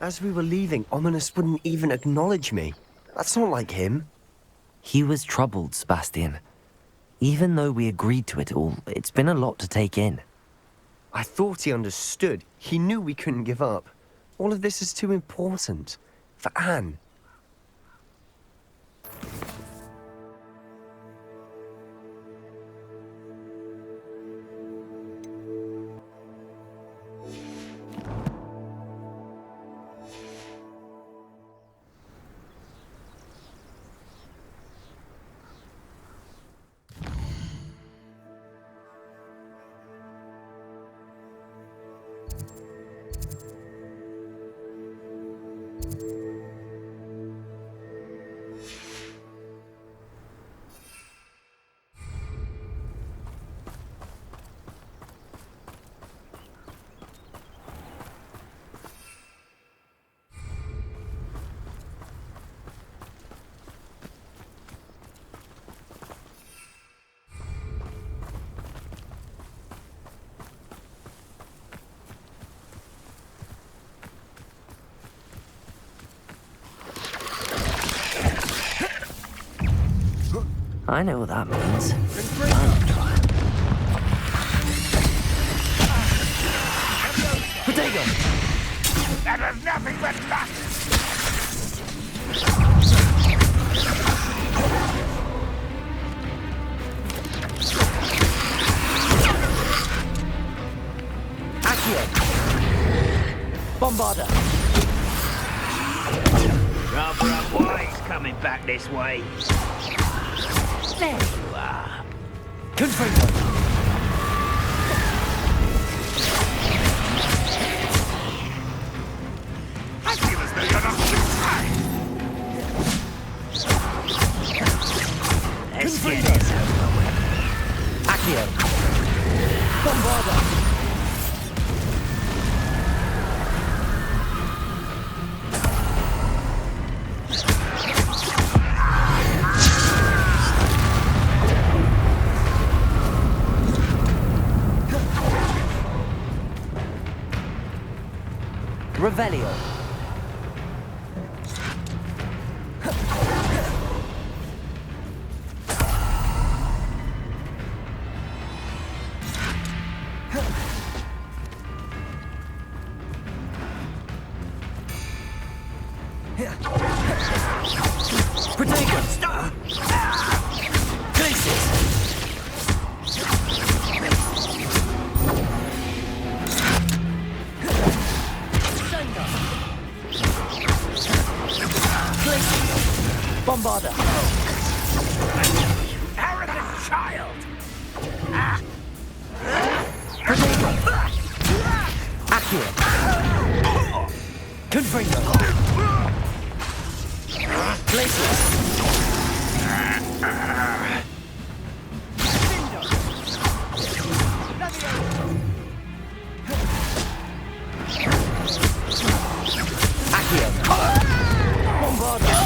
As we were leaving, Ominous wouldn't even acknowledge me. That's not like him. He was troubled, Sebastian. Even though we agreed to it all, it's been a lot to take in. I thought he understood. He knew we couldn't give up. All of this is too important. For Anne. I know what that means. Diagon! That was nothing but luck! Accio! Bombarder! Rather a boy's coming back this way. There you are. Confringo! I feel as though you're not trying. Let's get this over with. Accio! Bombarder! Revelio. Protego. Glacius. Bombarder! Arrogant child! Accio! Confringo! Glacius! Accio! Bombarder!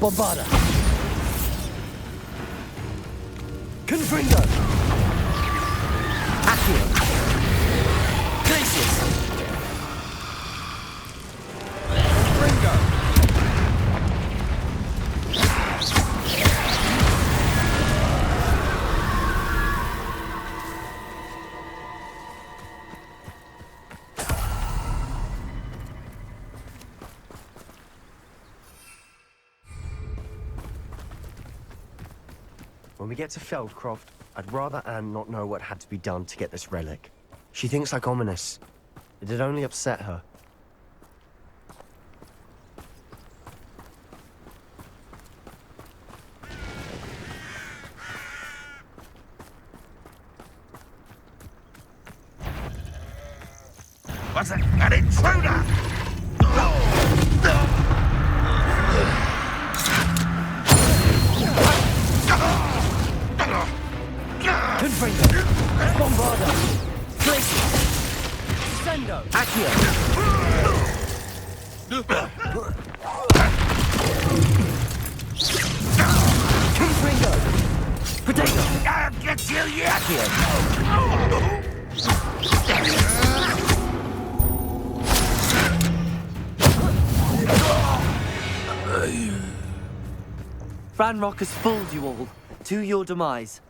Bombarder! Confringo! Accio! Glacius! Confringo! When we get to Feldcroft, I'd rather Anne not know what had to be done to get this relic. She thinks like Ominous. It'd only upset her. What's it? An intruder! Confringo! Bombarda! Glacier! Sendo! Accio! Confringo! Potato! I'll get you yet! Accio! Ranrock has fooled you all. To your demise.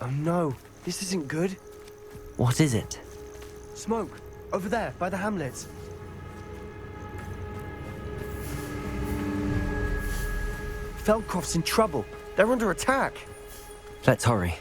Oh no, this isn't good. What is it? Smoke, over there, by the hamlets. Feldcroft's in trouble. They're under attack. Let's hurry.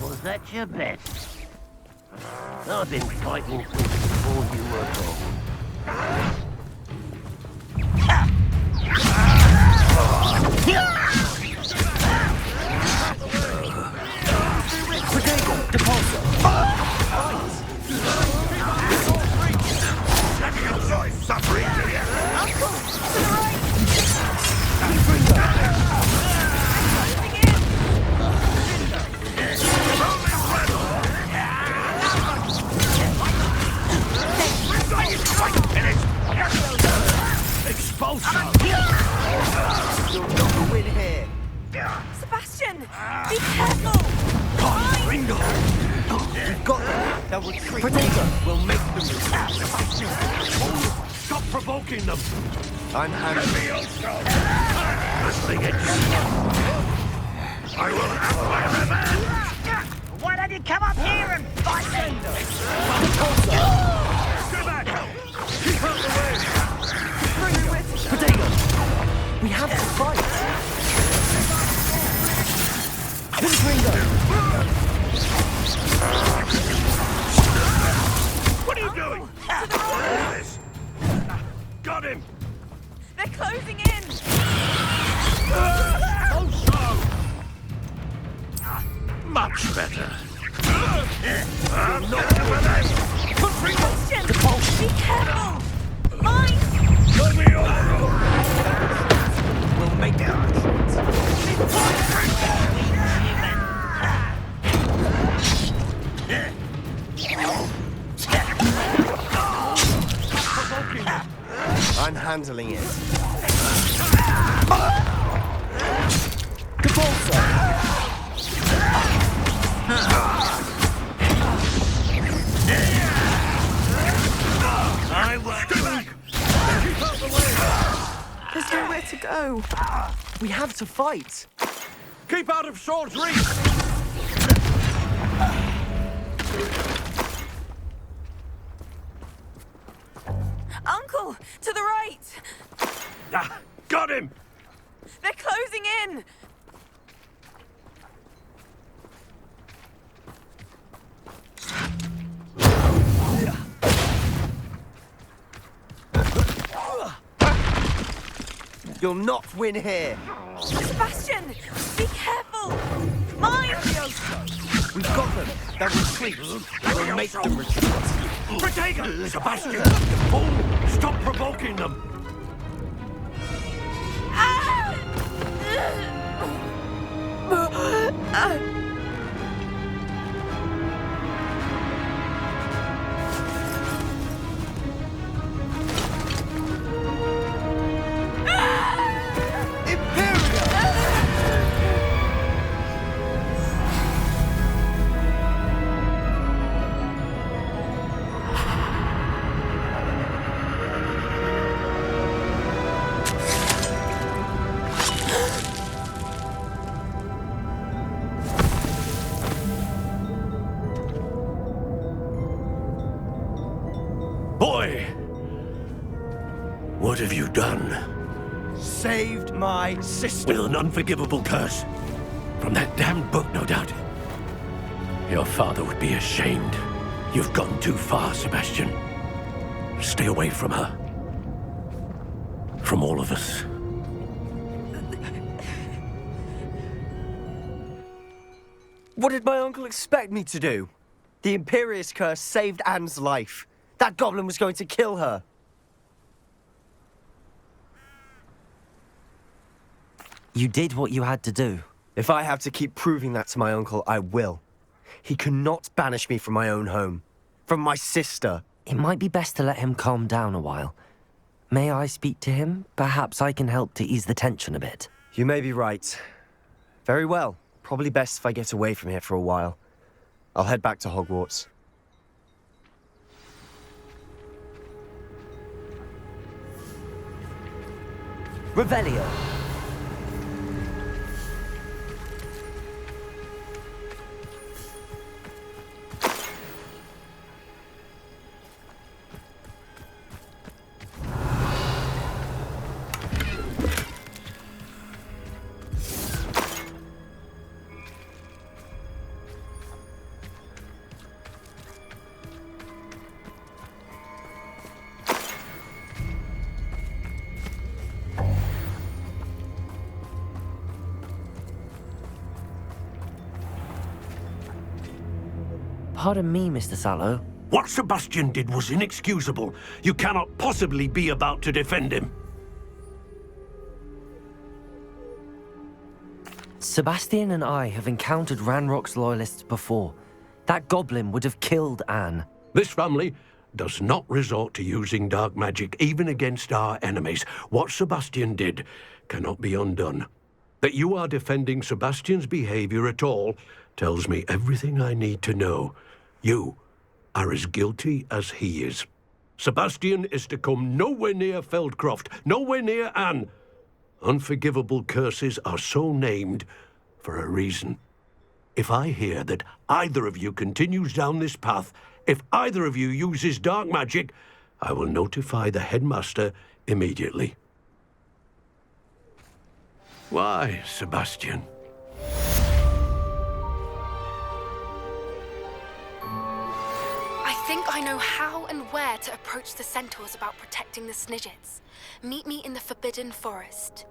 Was that your bet? I've been fighting since before you were born. Potato, Depulso! Let me enjoy suffering, do you? Expulsion! You'll not win here. Sebastian! Be careful! Ringo! We've got them. They'll retreat. Potato! We'll make them retreat. Stop provoking them! I'm handling. I will have my revenge! Why don't you come up here and fight me? Go back! Keep out the way! Potato! We have to fight! Confringo! What are you doing? What is this? Got him! They're closing in! Much better. Sebastian! Be careful! Mine! Show me your We'll make them I'm handling it. Depulso! I will. Go back! Keep out the way! There's nowhere to go. We have to fight! Keep out of sword's reach! Uncle! To the right! Ah, got him! They're closing in! You'll not win here! Sebastian! Be careful! Mine! We've got them! They'll retreat! We'll make them retreat! Potato! Sebastian! You fool! Stop provoking them! have you done? Saved my sister. With an unforgivable curse. From that damned book, no doubt. Your father would be ashamed. You've gone too far, Sebastian. Stay away from her. From all of us. What did my uncle expect me to do? The Imperious curse saved Anne's life. That goblin was going to kill her. You did what you had to do. If I have to keep proving that to my uncle, I will. He cannot banish me from my own home. From my sister. It might be best to let him calm down a while. May I speak to him? Perhaps I can help to ease the tension a bit. You may be right. Very well. Probably best if I get away from here for a while. I'll head back to Hogwarts. Revelio. Pardon me, Mr. Sallow. What Sebastian did was inexcusable. You cannot possibly be about to defend him. Sebastian and I have encountered Ranrock's loyalists before. That goblin would have killed Anne. This family does not resort to using dark magic even against our enemies. What Sebastian did cannot be undone. That you are defending Sebastian's behavior at all tells me everything I need to know. You are as guilty as he is. Sebastian is to come nowhere near Feldcroft, nowhere near Anne. Unforgivable curses are so named for a reason. If I hear that either of you continues down this path, if either of you uses dark magic, I will notify the headmaster immediately. Why, Sebastian? I think I know how and where to approach the centaurs about protecting the Snidgets. Meet me in the Forbidden Forest.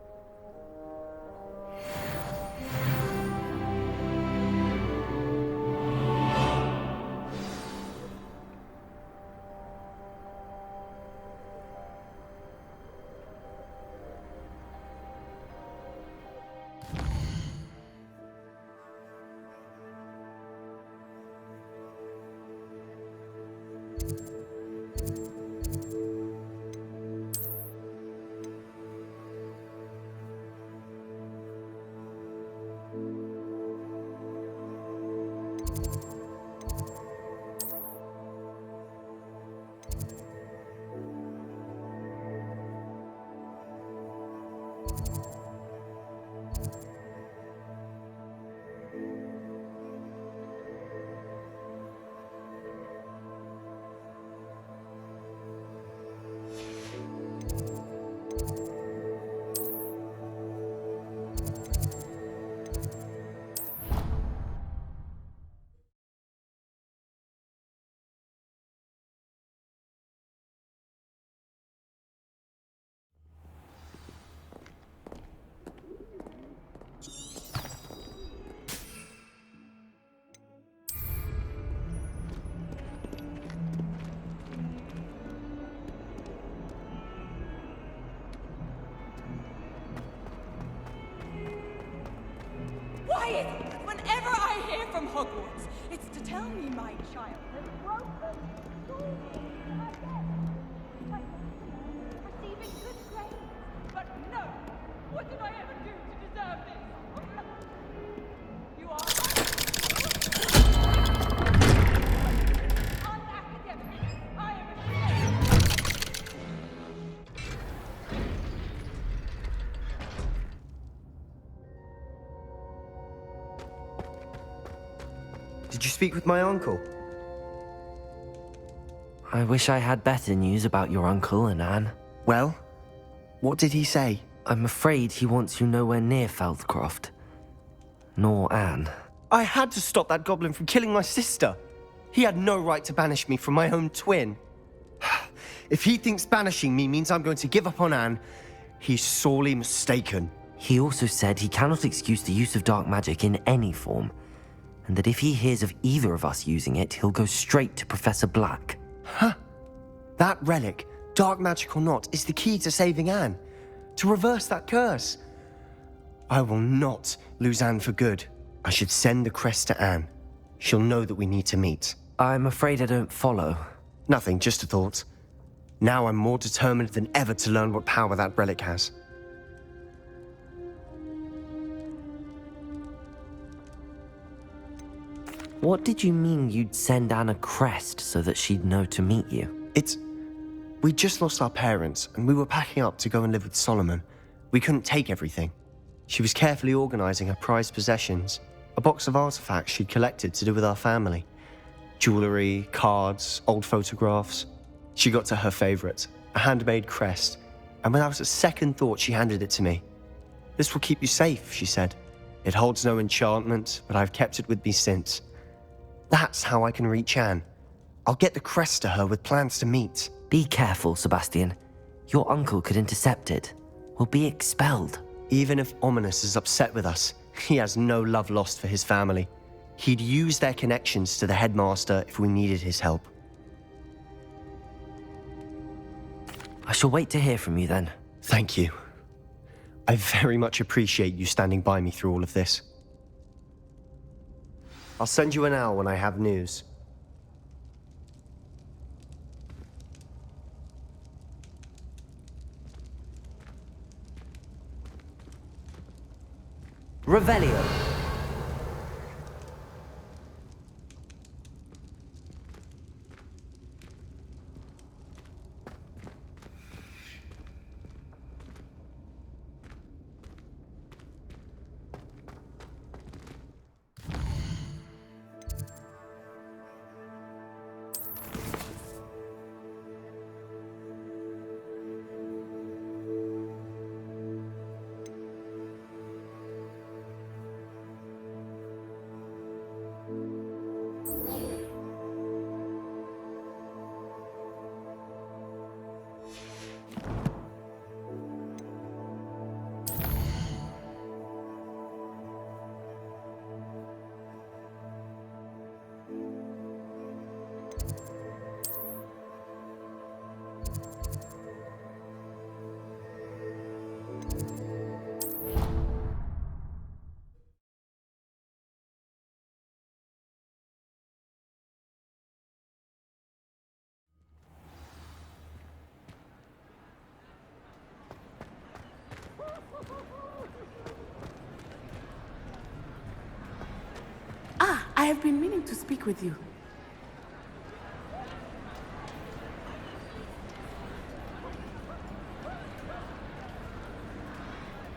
Quiet! Whenever I hear from Hogwarts, it's to tell me my child has broken rules again. Receiving good grades. But no! What did I ever do to deserve this? You are unacademic. I am ashamed. Did you speak with my uncle? I wish I had better news about your uncle and Anne. Well, What did he say? I'm afraid he wants you nowhere near Feldcroft. Nor Anne. I had to stop that goblin from killing my sister. He had no right to banish me from my own twin. If he thinks banishing me means I'm going to give up on Anne, he's sorely mistaken. He also said he cannot excuse the use of dark magic in any form, and that if he hears of either of us using it, he'll go straight to Professor Black. Huh? That relic, dark magic or not, is the key to saving Anne. To reverse that curse. I will not lose Anne for good. I should send the crest to Anne. She'll know that we need to meet. I'm afraid I don't follow. Nothing, just a thought. Now I'm more determined than ever to learn what power that relic has. What did you mean you'd send Anne a crest so that she'd know to meet you? We just lost our parents, and we were packing up to go and live with Solomon. We couldn't take everything. She was carefully organizing her prized possessions, a box of artifacts she'd collected to do with our family. Jewelry, cards, old photographs. She got to her favorite, a handmade crest, and without a second thought, she handed it to me. This will keep you safe, she said. It holds no enchantment, but I've kept it with me since. That's how I can reach Anne. I'll get the crest to her with plans to meet. Be careful, Sebastian. Your uncle could intercept it. We'll be expelled. Even if Ominous is upset with us, he has no love lost for his family. He'd use their connections to the headmaster if we needed his help. I shall wait to hear from you then. Thank you. I very much appreciate you standing by me through all of this. I'll send you an owl when I have news. Revelio. I have been meaning to speak with you.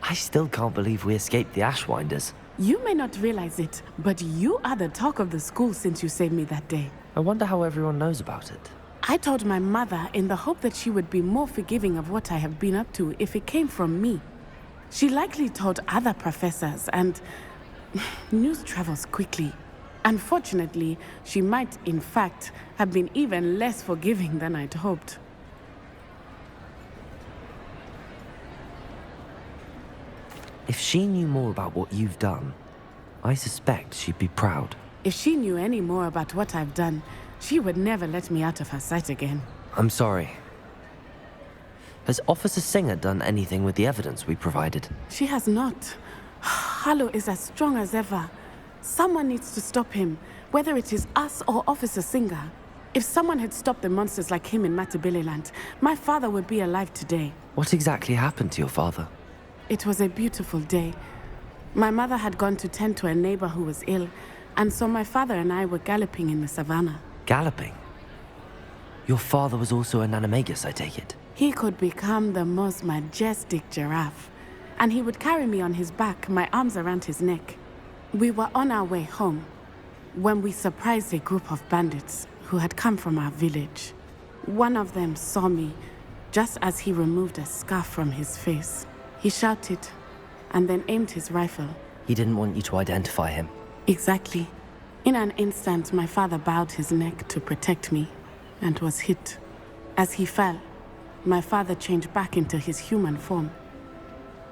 I still can't believe we escaped the Ashwinders. You may not realize it, but you are the talk of the school since you saved me that day. I wonder how everyone knows about it. I told my mother in the hope that she would be more forgiving of what I have been up to if it came from me. She likely told other professors, and news travels quickly. Unfortunately, she might, in fact, have been even less forgiving than I'd hoped. If she knew more about what you've done, I suspect she'd be proud. If she knew any more about what I've done, she would never let me out of her sight again. I'm sorry. Has Officer Singer done anything with the evidence we provided? She has not. Harlow is as strong as ever. Someone needs to stop him, whether it is us or Officer Singer. If someone had stopped the monsters like him in Matabeleland, my father would be alive today. What exactly happened to your father? It was a beautiful day. My mother had gone to tend to a neighbor who was ill, and so my father and I were galloping in the savannah. Galloping? Your father was also an animagus, I take it? He could become the most majestic giraffe, and he would carry me on his back, my arms around his neck. We were on our way home when we surprised a group of bandits who had come from our village. One of them saw me, Just as he removed a scarf from his face, he shouted and then aimed his rifle. He didn't want you to identify him. Exactly. In an instant, my father bowed his neck to protect me and was hit. As he fell, my father changed back into his human form.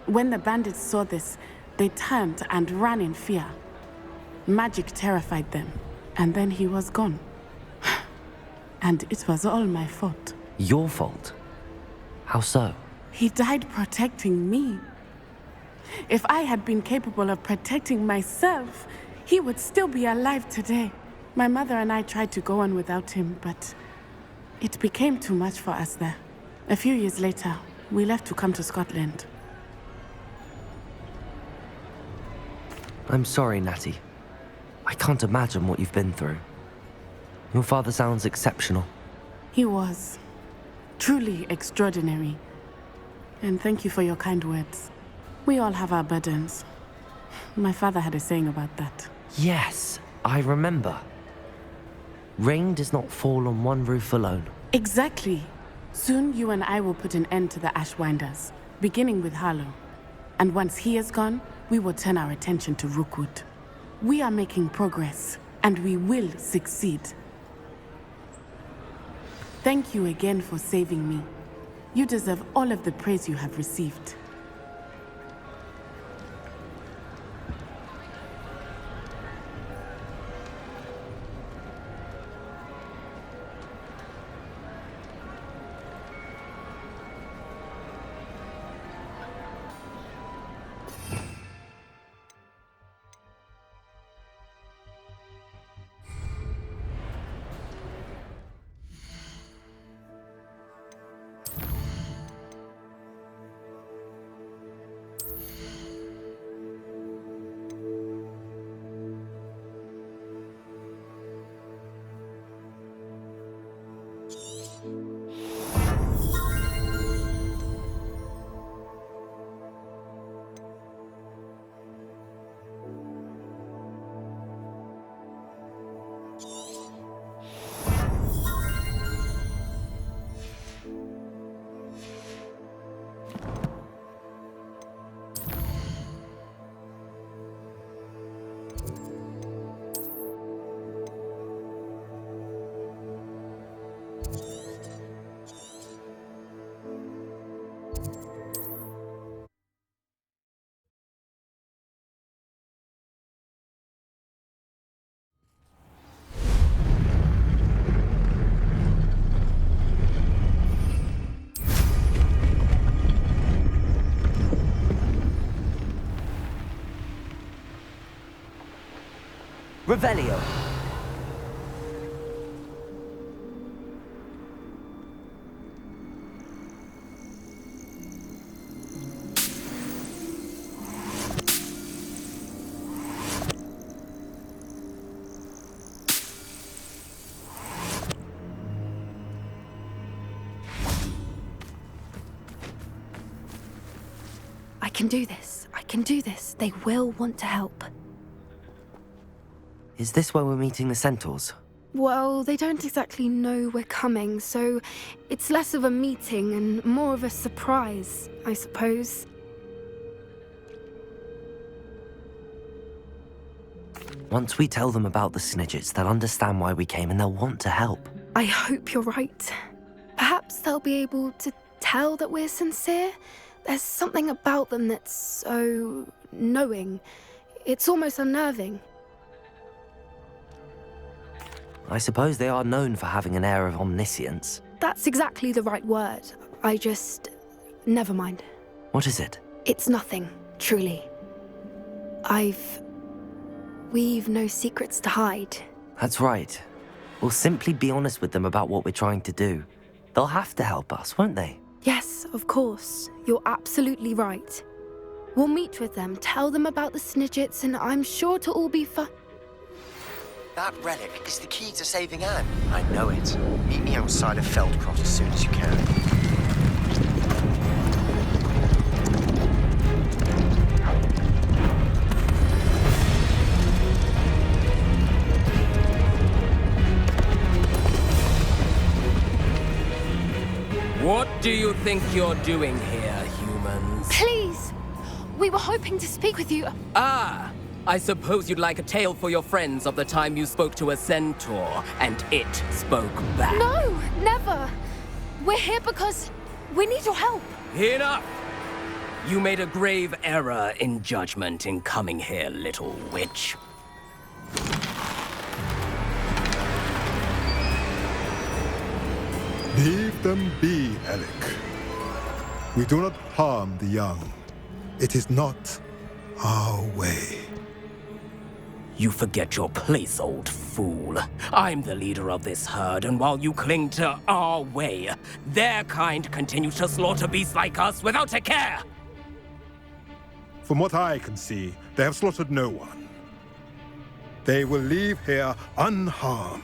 When the bandits saw this, they turned and ran in fear. Magic terrified them, and then he was gone. And it was all my fault. Your fault? How so? He died protecting me. If I had been capable of protecting myself, he would still be alive today. My mother and I tried to go on without him, but it became too much for us there. A few years later, we left to come to Scotland. I'm sorry, Natty. I can't imagine what you've been through. Your father sounds exceptional. He was truly extraordinary. And thank you for your kind words. We all have our burdens. My father had a saying about that. Yes, I remember. Rain does not fall on one roof alone. Exactly. Soon you and I will put an end to the Ashwinders, beginning with Harlow. And once he is gone, we will turn our attention to Rookwood. We are making progress, and we will succeed. Thank you again for saving me. You deserve all of the praise you have received. Revelio. I can do this. I can do this. They will want to help. Is this where we're meeting the centaurs? Well, they don't exactly know we're coming, so it's less of a meeting and more of a surprise, I suppose. Once we tell them about the Snidgets, they'll understand why we came and they'll want to help. I hope you're right. Perhaps they'll be able to tell that we're sincere. There's something about them that's so knowing. It's almost unnerving. I suppose they are known for having an air of omniscience. That's exactly the right word. Never mind. What is it? It's nothing, truly. We've no secrets to hide. That's right. We'll simply be honest with them about what we're trying to do. They'll have to help us, won't they? Yes, of course. You're absolutely right. We'll meet with them, tell them about the Snidgets, and I'm sure it'll all be fun. That relic is the key to saving Anne. I know it. Meet me outside of Feldcroft as soon as you can. What do you think you're doing here, humans? Please! We were hoping to speak with you. Ah! I suppose you'd like a tale for your friends of the time you spoke to a centaur, and it spoke back. No, never. We're here because we need your help. Enough! You made a grave error in judgment in coming here, little witch. Leave them be, Alec. We do not harm the young. It is not our way. You forget your place, old fool. I'm the leader of this herd, and while you cling to our way, their kind continues to slaughter beasts like us without a care! From what I can see, they have slaughtered no one. They will leave here unharmed.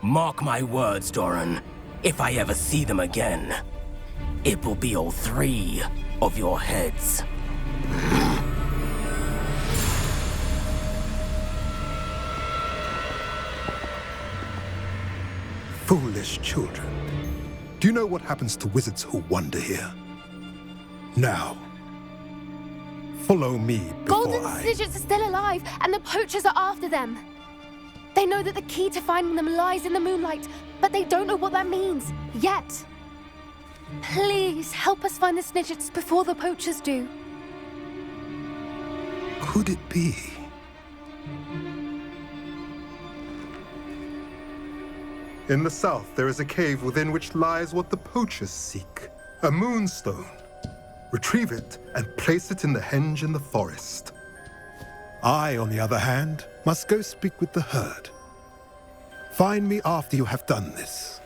Mark my words, Doran. If I ever see them again, it will be all 3 of your heads. Foolish children. Do you know what happens to wizards who wander here? Now, follow me before Golden Snidgets are still alive, and the poachers are after them. They know that the key to finding them lies in the moonlight, but they don't know what that means, yet. Please, help us find the Snidgets before the poachers do. Could it be? In the south, there is a cave within which lies what the poachers seek. A moonstone. Retrieve it and place it in the henge in the forest. I, on the other hand, must go speak with the herd. Find me after you have done this.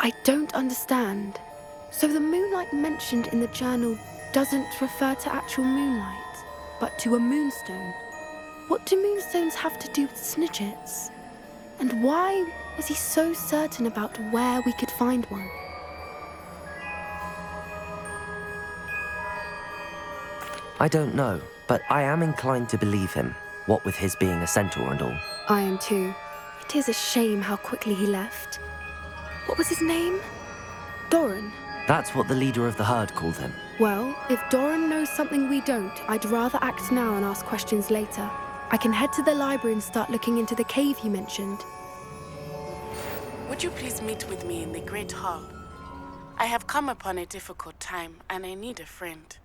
I don't understand. So the moonlight mentioned in the journal doesn't refer to actual moonlight, but to a moonstone. What do moonstones have to do with Snidgets? And why was he so certain about where we could find one? I don't know, but I am inclined to believe him, what with his being a centaur and all. I am too. It is a shame how quickly he left. What was his name? Doran. That's what the leader of the herd called him. Well, if Doran knows something we don't, I'd rather act now and ask questions later. I can head to the library and start looking into the cave you mentioned. Would you please meet with me in the Great Hall? I have come upon a difficult time, and I need a friend.